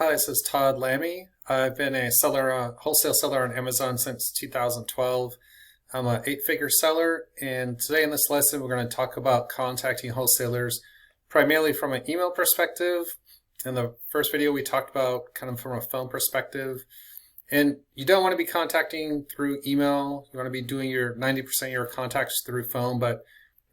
Hi, this is Todd Lammy. I've been a wholesale seller on Amazon since 2012. I'm an eight-figure seller, and today in this lesson, we're going to talk about contacting wholesalers primarily from an email perspective. In the first video, we talked about kind of from a phone perspective. And you don't want to be contacting through email. You want to be doing your 90% of your contacts through phone, but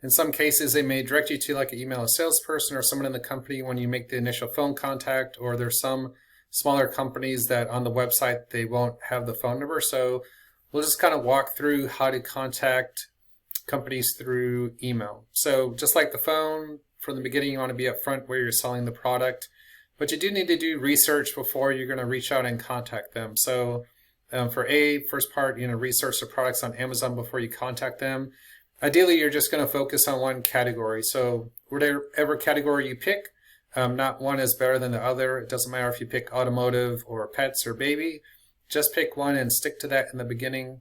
in some cases, they may direct you to like an email a salesperson or someone in the company when you make the initial phone contact, or there's some smaller companies that on the website, they won't have the phone number. So we'll just kind of walk through how to contact companies through email. So just like the phone, from the beginning, you want to be upfront where you're selling the product, but you do need to do research before you're going to reach out and contact them. So first part, research the products on Amazon before you contact them. Ideally, you're just going to focus on one category. So whatever category you pick, not one is better than the other. It doesn't matter if you pick automotive or pets or baby. Just pick one and stick to that in the beginning.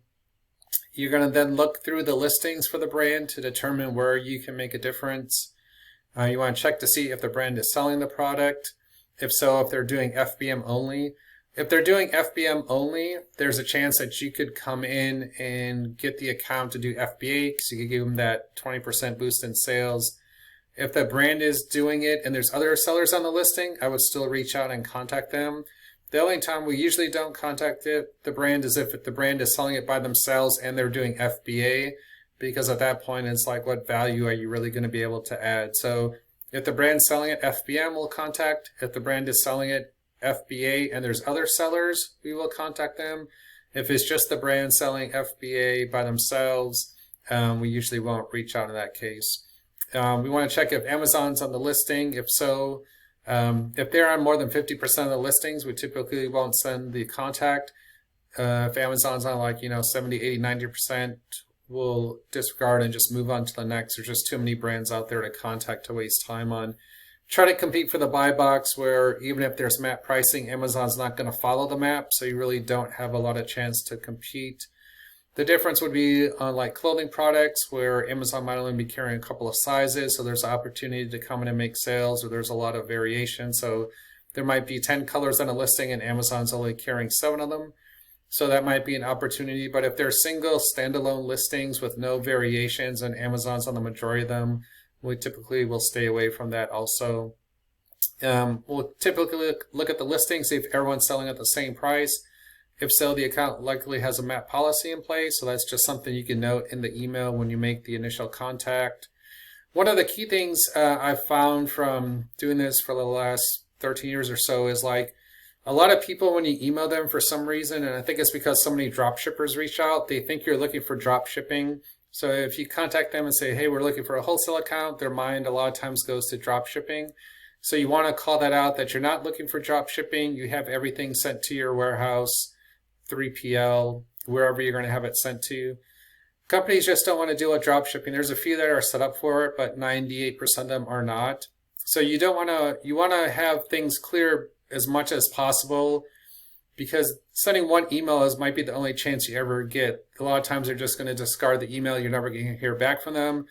You're going to then look through the listings for the brand to determine where you can make a difference. You want to check to see if the brand is selling the product. If so, if they're doing FBM only. If they're doing FBM only, there's a chance that you could come in and get the account to do FBA, because you could give them that 20% boost in sales. If the brand is doing it and there's other sellers on the listing, I would still reach out and contact them. The only time we usually don't contact the brand is if the brand is selling it by themselves and they're doing FBA, because at that point it's like, what value are you really going to be able to add? So if the brand's selling it FBM, we'll contact. If the brand is selling it FBA and there's other sellers, we will contact them. If it's just the brand selling FBA by themselves, we usually won't reach out in that case. We want to check if Amazon's on the listing. If so, if they're on more than 50% of the listings, we typically won't send the contact. If Amazon's on 70, 80, 90%, we'll disregard and just move on to the next. There's just too many brands out there to contact to waste time on. Try to compete for the buy box, where even if there's map pricing, Amazon's not going to follow the map, so you really don't have a lot of chance to compete. The difference would be on like clothing products, where Amazon might only be carrying a couple of sizes, so there's an opportunity to come in and make sales, or there's a lot of variation. So there might be 10 colors on a listing and Amazon's only carrying 7 of them. So that might be an opportunity. But if they're single standalone listings with no variations and Amazon's on the majority of them, we typically will stay away from that also. We'll typically look at the listing, see if everyone's selling at the same price. If so, the account likely has a MAP policy in place, so that's just something you can note in the email when you make the initial contact. One of the key things I've found from doing this for the last 13 years or so is like a lot of people, when you email them for some reason, and I think it's because so many drop shippers reach out, they think you're looking for drop shipping. So if you contact them and say, hey, we're looking for a wholesale account, their mind a lot of times goes to drop shipping. So you want to call that out, that you're not looking for drop shipping. You have everything sent to your warehouse, 3PL, wherever you're going to have it sent to. Companies just don't want to deal with drop shipping. There's a few that are set up for it, but 98% of them are not. So you want to have things clear as much as possible, because sending one email might be the only chance you ever get. A lot of times they're just going to discard the email. You're never going to hear back from them.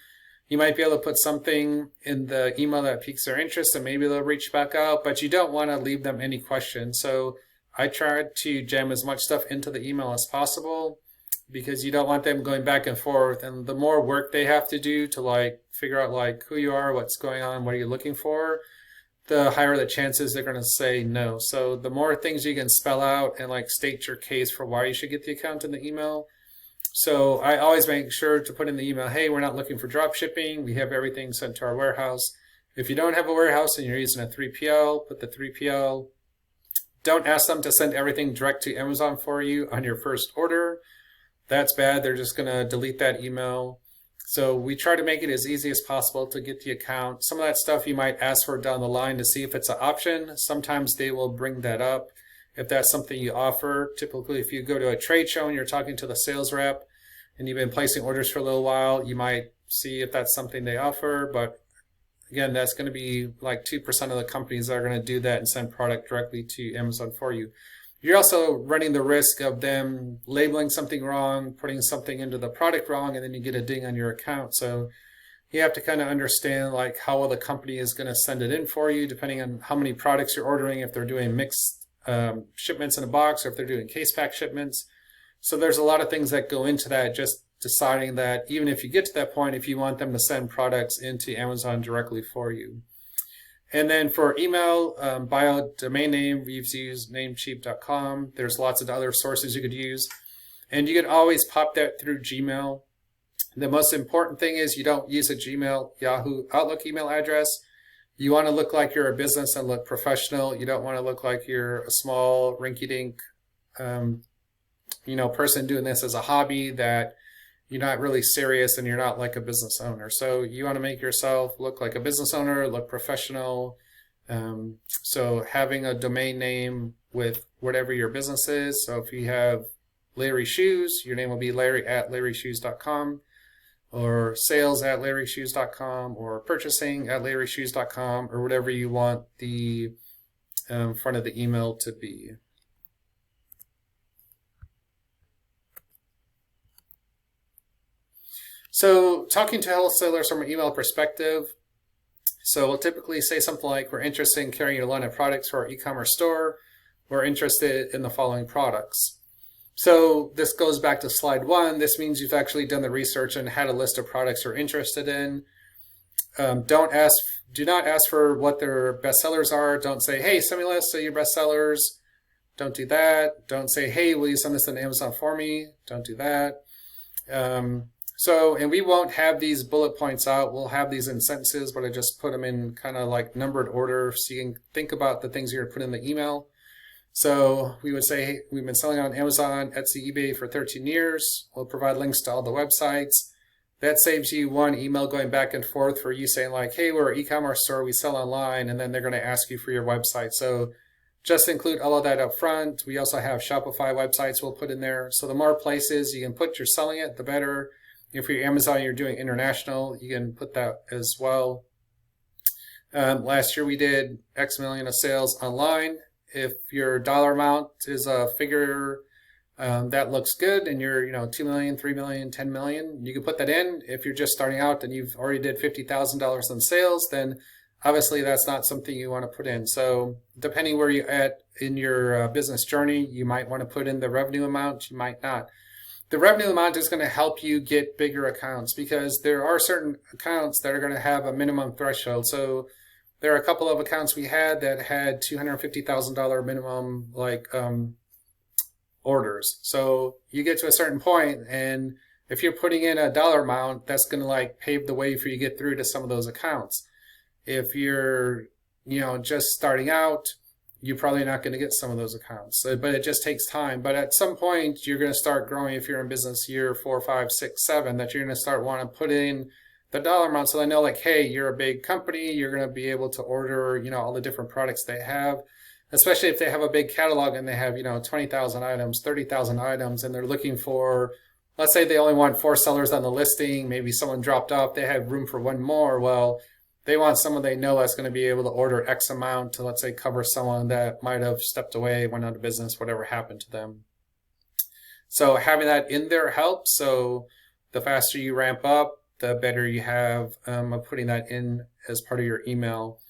You might be able to put something in the email that piques their interest, and maybe they'll reach back out, but you don't want to leave them any questions. So I try to jam as much stuff into the email as possible, because you don't want them going back and forth. And the more work they have to do to figure out who you are, what's going on, what are you looking for, the higher the chances they're going to say no. So the more things you can spell out and state your case for why you should get the account in the email. So I always make sure to put in the email, hey, we're not looking for drop shipping. We have everything sent to our warehouse. If you don't have a warehouse and you're using a 3PL, put the 3PL. Don't ask them to send everything direct to Amazon for you on your first order. That's bad. They're just going to delete that email. So we try to make it as easy as possible to get the account. Some of that stuff you might ask for down the line to see if it's an option. Sometimes they will bring that up if that's something you offer. Typically, if you go to a trade show and you're talking to the sales rep and you've been placing orders for a little while, you might see if that's something they offer. But again, that's going to be 2% of the companies that are going to do that and send product directly to Amazon for you. You're also running the risk of them labeling something wrong, putting something into the product wrong, and then you get a ding on your account. So you have to kind of understand like how well the company is going to send it in for you, depending on how many products you're ordering. If they're doing mixed shipments in a box, or if they're doing case pack shipments. So there's a lot of things that go into that, just deciding that even if you get to that point, if you want them to send products into Amazon directly for you. And then for email, bio, domain name, we've used namecheap.com. There's lots of other sources you could use. And you can always pop that through Gmail. The most important thing is you don't use a Gmail, Yahoo, Outlook email address. You want to look like you're a business and look professional. You don't want to look like you're a small rinky-dink person doing this as a hobby, that you're not really serious and you're not like a business owner. So you want to make yourself look like a business owner, look professional. So having a domain name with whatever your business is. So if you have Larry Shoes, your name will be Larry@LarryShoes.com, or sales@LarryShoes.com, or purchasing@LarryShoes.com, or whatever you want the front of the email to be. So talking to wholesalers from an email perspective, so we'll typically say something like, we're interested in carrying a line of products for our e-commerce store. We're interested in the following products. So this goes back to slide 1. This means you've actually done the research and had a list of products you're interested in. Do not ask for what their best sellers are. Don't say, hey, send me a list of your best sellers. Don't do that. Don't say, hey, will you send this on Amazon for me? Don't do that. And we won't have these bullet points out. We'll have these in sentences, but I just put them in kind of like numbered order so you can think about the things you're going to put in the email. So we would say, hey, we've been selling on Amazon, Etsy, eBay for 13 years. We'll provide links to all the websites. That saves you one email going back and forth for you saying like, hey, we're an e-commerce store, we sell online, and then they're going to ask you for your website. So just include all of that up front. We also have Shopify websites we'll put in there. So the more places you can put you're selling it, the better. If you're Amazon, you're doing international, you can put that as well. Last year we did X million of sales online. If your dollar amount is a figure that looks good and you're 2 million, 3 million, 10 million, you can put that in. If you're just starting out and you've already did $50,000 in sales, then obviously that's not something you want to put in. So depending where you're at in your business journey, you might want to put in the revenue amount, you might not. The revenue amount is going to help you get bigger accounts, because there are certain accounts that are going to have a minimum threshold. So there are a couple of accounts we had that had $250,000 minimum orders. So you get to a certain point, and if you're putting in a dollar amount, that's going to pave the way for you to get through to some of those accounts. If you're just starting out, you're probably not going to get some of those accounts, but it just takes time. But at some point, you're going to start growing. If you're in business year 4, 5, 6, 7, that you're going to start wanting to put in the dollar amount, so they know hey, you're a big company. You're going to be able to order, all the different products they have, especially if they have a big catalog and they have, 20,000 items, 30,000 items, and they're looking for, let's say they only want 4 sellers on the listing. Maybe someone dropped off. They have room for 1 more. Well, they want someone they know that's going to be able to order X amount to, let's say, cover someone that might have stepped away, went out of business, whatever happened to them. So having that in there helps. So the faster you ramp up, the better you have of putting that in as part of your email.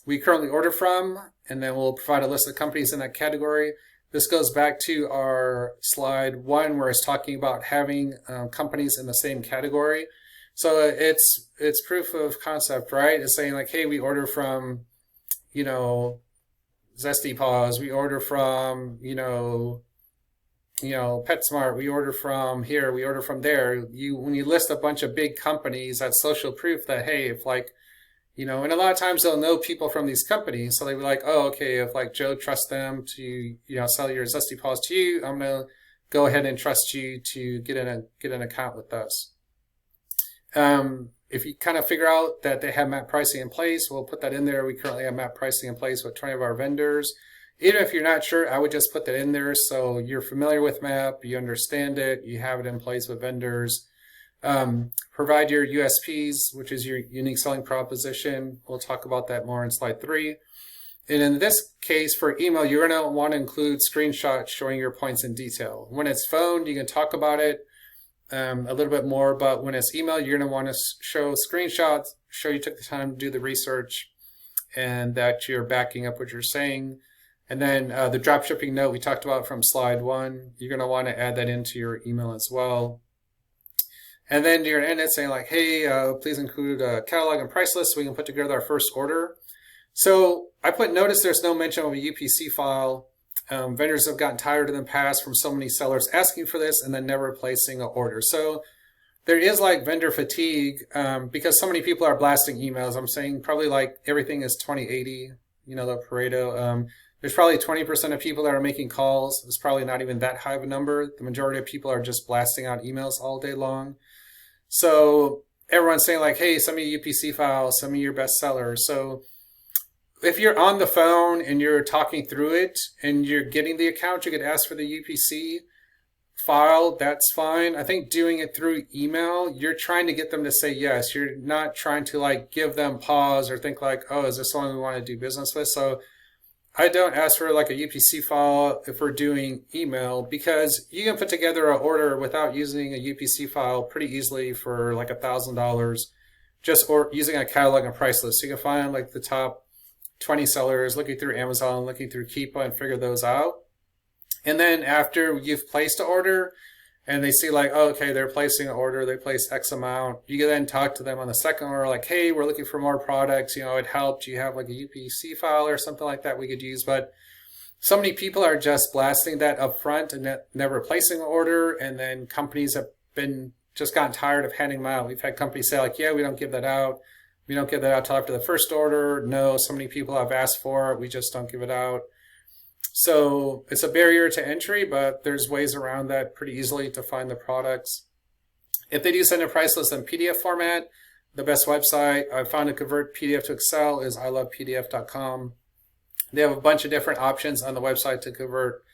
We currently order from, and then we'll provide a list of companies in that category. This goes back to our slide 1, where it's talking about having companies in the same category. So it's proof of concept, right? It's saying hey, we order from, Zesty Paws, we order from, PetSmart, we order from here, we order from there. When you list a bunch of big companies, that's social proof that, hey, if and a lot of times they'll know people from these companies. So they'll be like, oh, okay, if Joe trusts them to, sell your Zesty Paws to you, I'm going to go ahead and trust you to get an account with us. If you kind of figure out that they have map pricing in place, we'll put that in there. We currently have map pricing in place with 20 of our vendors. Even if you're not sure, I would just put that in there so you're familiar with map, you understand it, you have it in place with vendors. Provide your USPs, which is your unique selling proposition. We'll talk about that more in slide 3. And in this case, for email, you're going to want to include screenshots showing your points in detail. When it's phone, you can talk about it a little bit more, but when it's email, you're going to want to show screenshots, show you took the time to do the research and that you're backing up what you're saying. And then the drop shipping note we talked about from slide 1, you're going to want to add that into your email as well. And then you're going to end it saying like, hey, please include a catalog and price list so we can put together our first order. So I notice there's no mention of a UPC file. Vendors have gotten tired in the past from so many sellers asking for this and then never placing an order. So there is like vendor fatigue because so many people are blasting emails. I'm saying probably like everything is 20-80, the Pareto. There's probably 20% of people that are making calls. It's probably not even that high of a number. The majority of people are just blasting out emails all day long. So everyone's saying like, hey, send me a UPC file, send me your best seller. So if you're on the phone and you're talking through it and you're getting the account, you could ask for the UPC file. That's fine. I think doing it through email, you're trying to get them to say yes. You're not trying to like give them pause or think like, oh, is this someone we want to do business with? So I don't ask for like a UPC file if we're doing email because you can put together an order without using a UPC file pretty easily for like $1,000 just using a catalog and price list. So you can find like the top 20 sellers, looking through Amazon, looking through Keepa and figure those out. And then after you've placed an order and they see like, oh, okay, they're placing an order, they placed X amount, you can then talk to them on the second order like, hey, we're looking for more products, it helped. You have like a UPC file or something like that we could use. But so many people are just blasting that up front and never placing an order. And then companies have just gotten tired of handing them out. We've had companies say like, yeah, we don't give that out. We don't give that out till after the first order. No, so many people have asked for it. We just don't give it out. So it's a barrier to entry, but there's ways around that pretty easily to find the products. If they do send a price list in PDF format, the best website I found to convert PDF to Excel is ilovepdf.com. They have a bunch of different options on the website to convert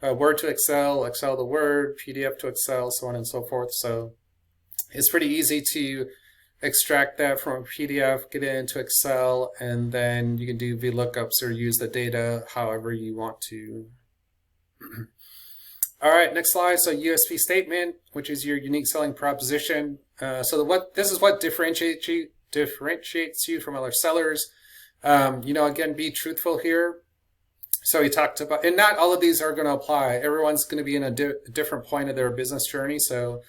Word to Excel, Excel to Word, PDF to Excel, so on and so forth. So it's pretty easy to extract that from a PDF, get it into Excel, and then you can do VLOOKUPs or use the data however you want to. All right, next slide. So USP statement, which is your unique selling proposition. This is what differentiates you from other sellers. Again, be truthful here. So we talked about, and not all of these are going to apply. Everyone's going to be in a different point of their business journey. So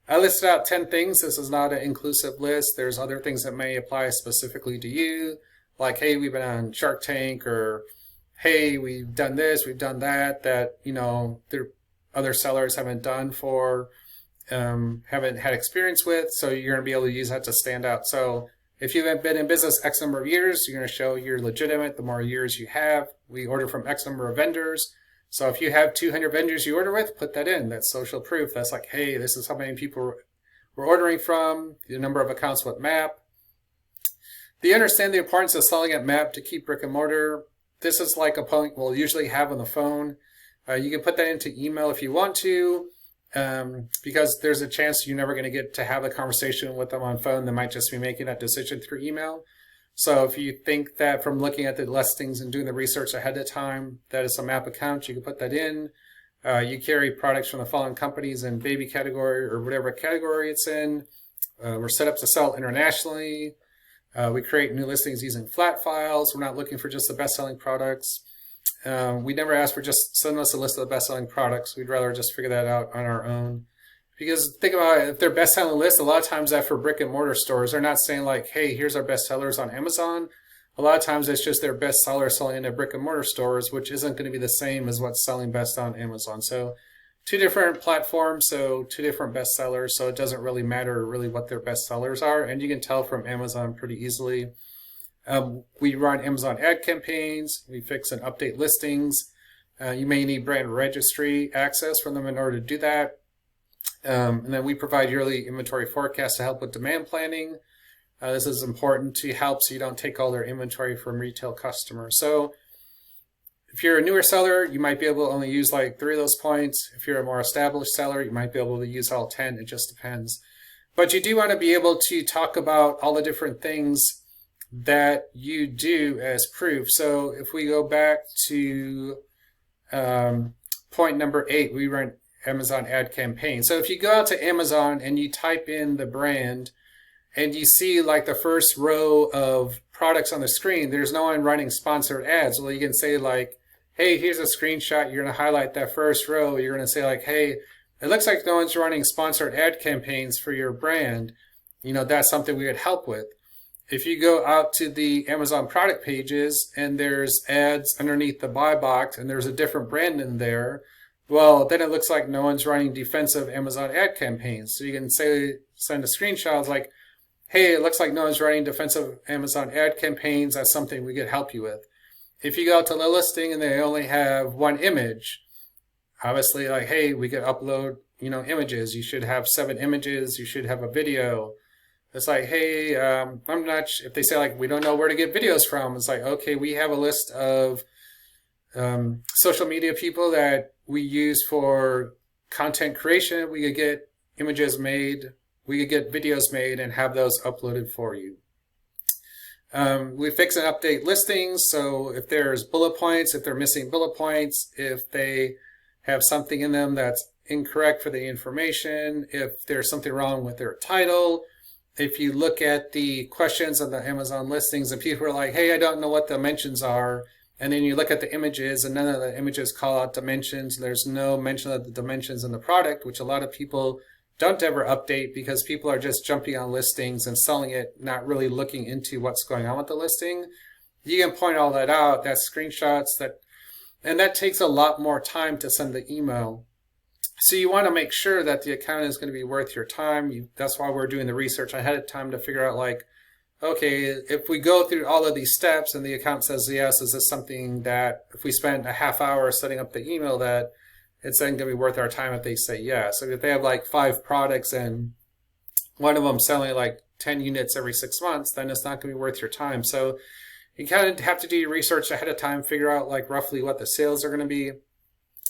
I listed out 10 things. This is not an inclusive list. There's other things that may apply specifically to you, like, hey, we've been on Shark Tank, or hey, we've done this, we've done that, there other sellers haven't done haven't had experience with. So you're going to be able to use that to stand out. So if you've been in business X number of years, you're going to show you're legitimate. The more years you have, we order from X number of vendors. So if you have 200 vendors you order with, put that in. That's social proof. That's like, hey, this is how many people we're ordering from, the number of accounts with MAP. Do you understand the importance of selling at MAP to keep brick and mortar? This is like a point we'll usually have on the phone. You can put that into email if you want to, because there's a chance you're never going to get to have a conversation with them on phone. They might just be making that decision through email. So if you think that from looking at the listings and doing the research ahead of time, that it's a MAP account, you can put that in. You carry products from the following companies in baby category or whatever category it's in. We're set up to sell internationally. We create new listings using flat files. We're not looking for just the best-selling products. We never ask for just send us a list of the best-selling products. We'd rather just figure that out on our own. Because think about it, if they're best-selling list, a lot of times that for brick and mortar stores, they're not saying like, hey, here's our best sellers on Amazon. A lot of times it's just their best seller selling in brick and mortar stores, which isn't going to be the same as what's selling best on Amazon. So two different platforms, so two different best sellers. So it doesn't really matter really what their best sellers are. And you can tell from Amazon pretty easily. We run Amazon ad campaigns. We fix and update listings. You may need brand registry access from them in order to do that. And then we provide yearly inventory forecasts to help with demand planning. This is important to help so you don't take all their inventory from retail customers. So if you're a newer seller, you might be able to only use like 3 of those points. If you're a more established seller, you might be able to use all 10. It just depends. But you do want to be able to talk about all the different things that you do as proof. So if we go back to point number 8, we run Amazon ad campaign. So if you go out to Amazon and you type in the brand and you see like the first row of products on the screen, there's no one running sponsored ads. Well, you can say like, hey, here's a screenshot. You're going to highlight that first row. You're going to say like, hey, it looks like no one's running sponsored ad campaigns for your brand. That's something we would help with. If you go out to the Amazon product pages and there's ads underneath the buy box and there's a different brand in there, well, then it looks like no one's running defensive Amazon ad campaigns. So you can send a screenshot like, hey, it looks like no one's running defensive Amazon ad campaigns. That's something we could help you with. If you go out to the listing and they only have one image, obviously like, hey, we could upload, images. You should have 7 images. You should have a video. It's like, hey, I'm not, if they say like, we don't know where to get videos from, it's like, okay, we have a list of social media people that we use for content creation. We could get images made, we could get videos made and have those uploaded for you. We fix and update listings. So if there's bullet points, if they're missing bullet points, if they have something in them that's incorrect for the information, if there's something wrong with their title. If you look at the questions on the Amazon listings and people are like, hey, I don't know what dimensions are. And then you look at the images and none of the images call out dimensions. There's no mention of the dimensions in the product, which a lot of people don't ever update because people are just jumping on listings and selling it, not really looking into what's going on with the listing. You can point all that out. That's screenshots and that takes a lot more time to send the email. So you want to make sure that the account is going to be worth your time. That's why we're doing the research ahead of time to figure out like, okay, if we go through all of these steps and the account says yes, is this something that if we spend a half hour setting up the email that it's then going to be worth our time if they say yes. So if they have like 5 products and one of them selling like 10 units every 6 months, then it's not going to be worth your time. So you kind of have to do your research ahead of time, figure out like roughly what the sales are going to be.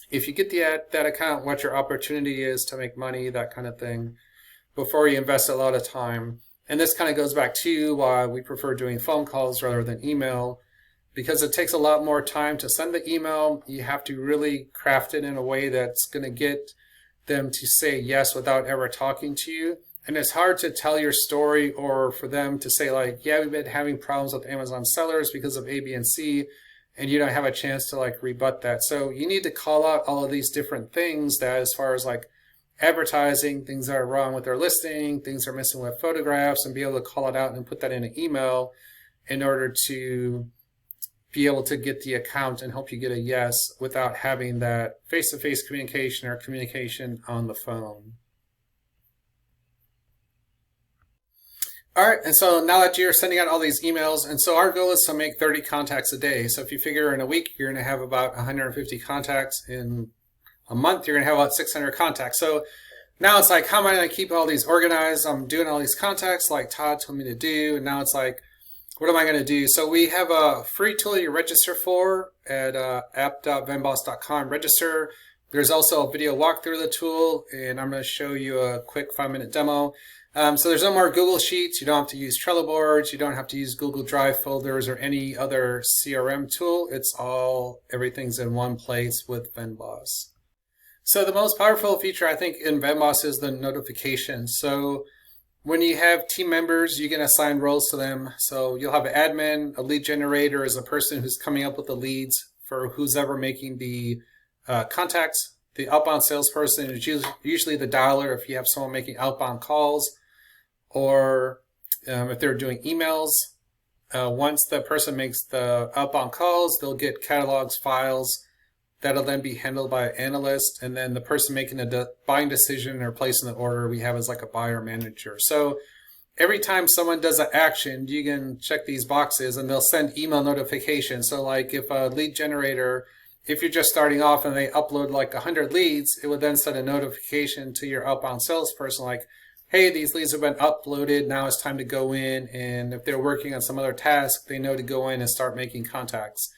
If you get that account, what your opportunity is to make money, that kind of thing, before you invest a lot of time. And this kind of goes back to why we prefer doing phone calls rather than email, because it takes a lot more time to send the email. You have to really craft it in a way that's going to get them to say yes without ever talking to you. And it's hard to tell your story or for them to say like, yeah, we've been having problems with Amazon sellers because of A, B, and C. And you don't have a chance to like rebut that. So you need to call out all of these different things that as far as like advertising, things that are wrong with their listing, things are missing with photographs, and be able to call it out and put that in an email in order to be able to get the account and help you get a yes without having that face-to-face communication or communication on the phone. All right, and so now that you're sending out all these emails, and so our goal is to make 30 contacts a day. So if you figure in a week, you're going to have about 150 contacts. In a month, you're going to have about 600 contacts. So now it's like, how am I going to keep all these organized? I'm doing all these contacts like Todd told me to do. And now it's like, what am I going to do? So we have a free tool you register for at app.venboss.com. Register. There's also a video walkthrough of the tool, and I'm going to show you a quick 5-minute demo. So there's no more Google Sheets. You don't have to use Trello boards. You don't have to use Google Drive folders or any other CRM tool. Everything's in one place with VenBoss. So the most powerful feature I think in VenBoss is the notification. So when you have team members, you can assign roles to them. So you'll have an admin. A lead generator is a person who's coming up with the leads for who's ever making the contacts. The outbound salesperson is usually the dialer if you have someone making outbound calls. Or if they're doing emails, once the person makes the outbound calls, they'll get catalogs, files that'll then be handled by an analyst. And then the person making a buying decision or placing the order we have as like a buyer manager. So every time someone does an action, you can check these boxes and they'll send email notifications. So like if a lead generator, if you're just starting off and they upload like 100 leads, it would then send a notification to your outbound salesperson like, hey, these leads have been uploaded. Now it's time to go in. And if they're working on some other task, they know to go in and start making contacts.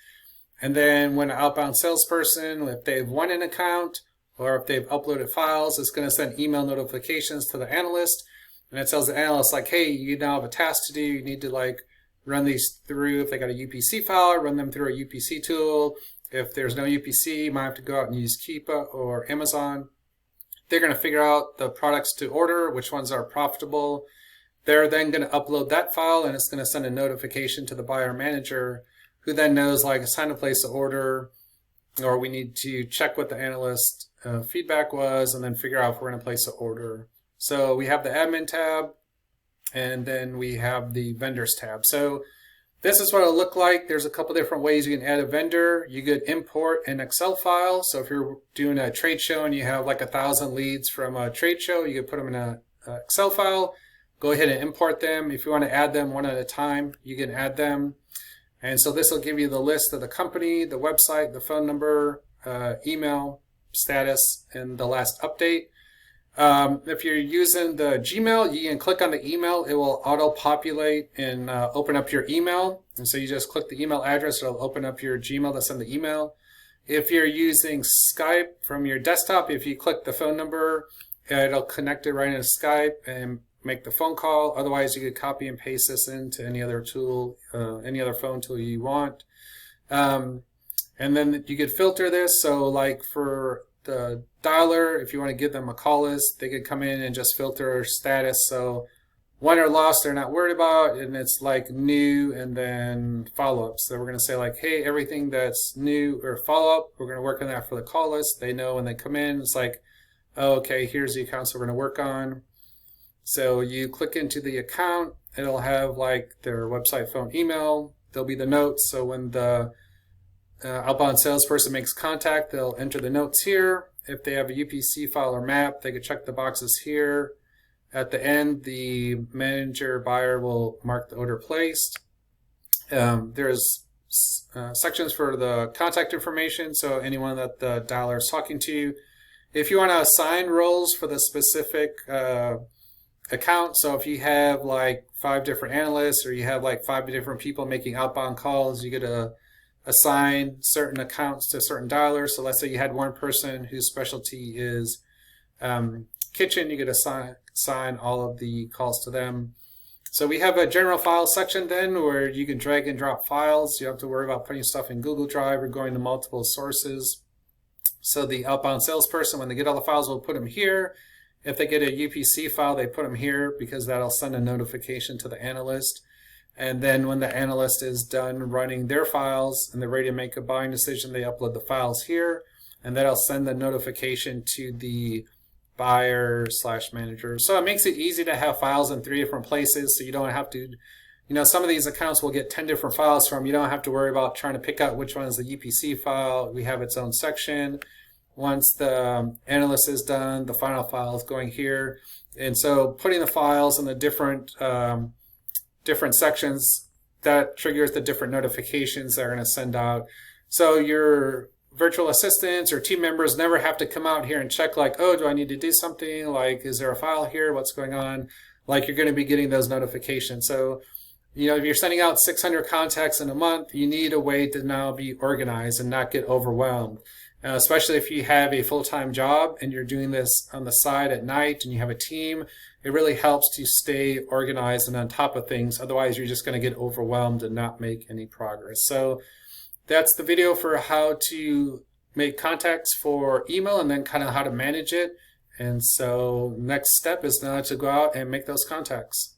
And then when an outbound salesperson, if they've won an account or if they've uploaded files, it's going to send email notifications to the analyst. And it tells the analyst like, hey, you now have a task to do. You need to like run these through. If they got a UPC file, run them through a UPC tool. If there's no UPC, you might have to go out and use Keepa or Amazon. They're going to figure out the products to order, which ones are profitable. They're then going to upload that file and it's going to send a notification to the buyer manager who then knows like it's time to place the order. or we need to check what the analyst feedback was and then figure out if we're going to place an order. So we have the admin tab, and then we have the vendors tab. So this is what it'll look like. There's a couple different ways you can add a vendor. You could import an Excel file. So if you're doing a trade show and you have like 1,000 leads from a trade show, you could put them in an Excel file. Go ahead and import them. If you want to add them one at a time, you can add them. And so this will give you the list of the company, the website, the phone number, email, status, and the last update. If you're using the Gmail, you can click on the email. It will auto-populate and open up your email. And so you just click the email address. It'll open up your Gmail to send the email. If you're using Skype from your desktop, if you click the phone number, it'll connect it right into Skype and make the phone call. Otherwise, you could copy and paste this into any other tool, any other phone tool you want. And then you could filter this. So like for the dialer, if you want to give them a call list, they could come in and just filter status. So won or lost, they're not worried about, and it's like new and then follow-up. So we're going to say like, hey, everything that's new or follow-up, we're going to work on that for the call list. They know when they come in, it's like, oh, okay, here's the accounts we're going to work on. So you click into the account, it'll have like their website, phone, email. There'll be the notes. So when the outbound salesperson makes contact, they'll enter the notes here. If they have a UPC file or map, they could check the boxes here. At the end, the manager buyer will mark the order placed. There's sections for the contact information, so anyone that the dialer is talking to. If you want to assign roles for the specific account, so if you have like 5 different analysts or you have like 5 different people making outbound calls, you get to assign certain accounts to certain dialers. So let's say you had one person whose specialty is kitchen, you get to assign all of the calls to them. So we have a general file section then where you can drag and drop files. You don't have to worry about putting stuff in Google Drive or going to multiple sources. So the outbound salesperson, when they get all the files, will put them here. If they get a UPC file, they put them here because that'll send a notification to the analyst. And then when the analyst is done running their files and they're ready to make a buying decision, they upload the files here, and that'll send the notification to the buyer/manager. So it makes it easy to have files in 3 different places, so you don't have to, some of these accounts will get 10 different files from. You don't have to worry about trying to pick out which one is the UPC file. We have its own section. Once the analyst is done, the final file is going here. And so putting the files in the different sections, that triggers the different notifications that are going to send out. So your virtual assistants or team members never have to come out here and check like, oh, do I need to do something? Like, is there a file here? What's going on? Like, you're going to be getting those notifications. So, if you're sending out 600 contacts in a month, you need a way to now be organized and not get overwhelmed. Especially if you have a full-time job and you're doing this on the side at night and you have a team, it really helps to stay organized and on top of things. Otherwise, you're just going to get overwhelmed and not make any progress. So that's the video for how to make contacts for email and then kind of how to manage it. And so next step is now to go out and make those contacts.